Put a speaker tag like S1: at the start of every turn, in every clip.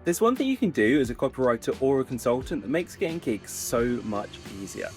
S1: There's one thing you can do as a copywriter or a consultant that makes getting gigs so much easier.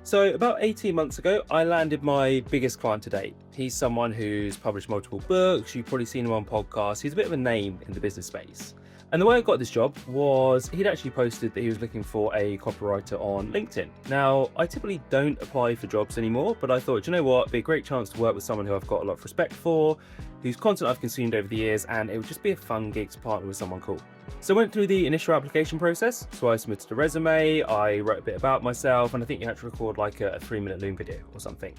S1: So about 18 months ago, I landed my biggest client to date. He's someone who's published multiple books. You've probably seen him on podcasts. He's a bit of a name in the business space. And the way I got this job was he'd actually posted that he was looking for a copywriter on LinkedIn. Now, I typically don't apply for jobs anymore, but I thought, you know what, it'd be a great chance to work with someone who I've got a lot of respect for, whose content I've consumed over the years, and it would just be a fun gig to partner with someone cool. So I went through the initial application process. So I submitted a resume, I wrote a bit about myself, and I think you had to record like a 3-minute Loom video or something.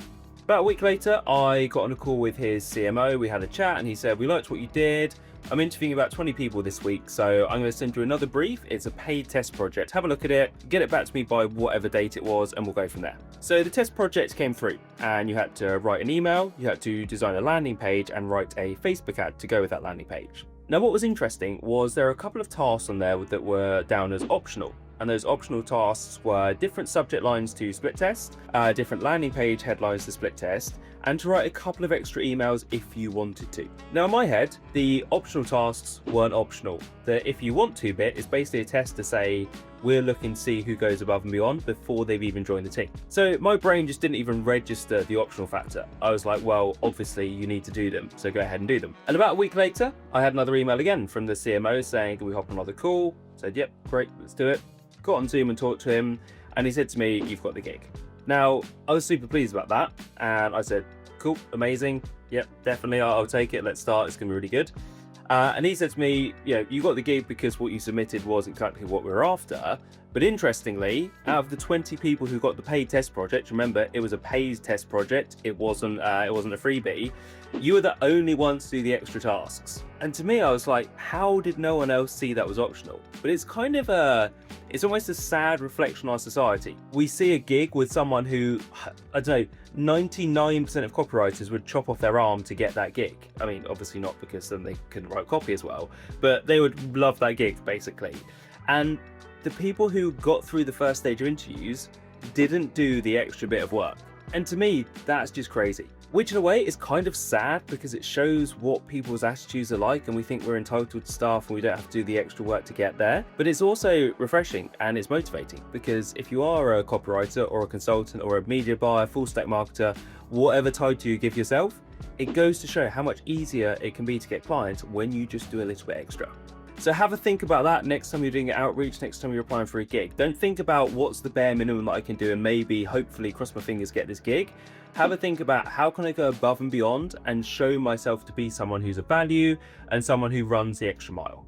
S1: About a week later, I got on a call with his CMO. We had a chat and he said, "We liked what you did. I'm interviewing about 20 people this week, so I'm going to send you another brief. It's a paid test project. Have a look at it, get it back to me by whatever date it was, and we'll go from there." So the test project came through, and you had to write an email, you had to design a landing page, and write a Facebook ad to go with that landing page. Now, what was interesting was there are a couple of tasks on there that were down as optional. And those optional tasks were different subject lines to split test, different landing page headlines to split test, and to write a couple of extra emails if you wanted to. Now in my head, the optional tasks weren't optional. The if you want to bit is basically a test to say, we're looking to see who goes above and beyond before they've even joined the team. So my brain just didn't even register the optional factor. I was like, well, obviously you need to do them, so go ahead and do them. And about a week later, I had another email again from the CMO saying, "Can we hop on another call?" Said, "Yep, great, let's do it." Got on Zoom and talked to him, and he said to me, "You've got the gig." Now, I was super pleased about that, and I said, "Cool, amazing, yep, definitely, I'll take it, let's start, it's gonna be really good." And he said to me, "You got the gig because what you submitted was exactly what we were after." But interestingly, out of the 20 people who got the paid test project, remember, it was a paid test project, it wasn't a freebie, you were the only ones to do the extra tasks. And to me, I was like, how did no one else see that was optional? But it's kind of it's almost a sad reflection on our society. We see a gig with someone who, I don't know, 99% of copywriters would chop off their arm to get that gig. I mean, obviously not because then they couldn't write copy as well, but they would love that gig basically. And the people who got through the first stage of interviews didn't do the extra bit of work. And to me, that's just crazy. Which in a way is kind of sad because it shows what people's attitudes are like, and we think we're entitled to stuff and we don't have to do the extra work to get there. But it's also refreshing and it's motivating, because if you are a copywriter or a consultant or a media buyer, full stack marketer, whatever title you give yourself, it goes to show how much easier it can be to get clients when you just do a little bit extra. So have a think about that next time you're doing outreach, next time you're applying for a gig. Don't think about what's the bare minimum that I can do and maybe, hopefully, cross my fingers, get this gig. Have a think about how can I go above and beyond and show myself to be someone who's of value and someone who runs the extra mile.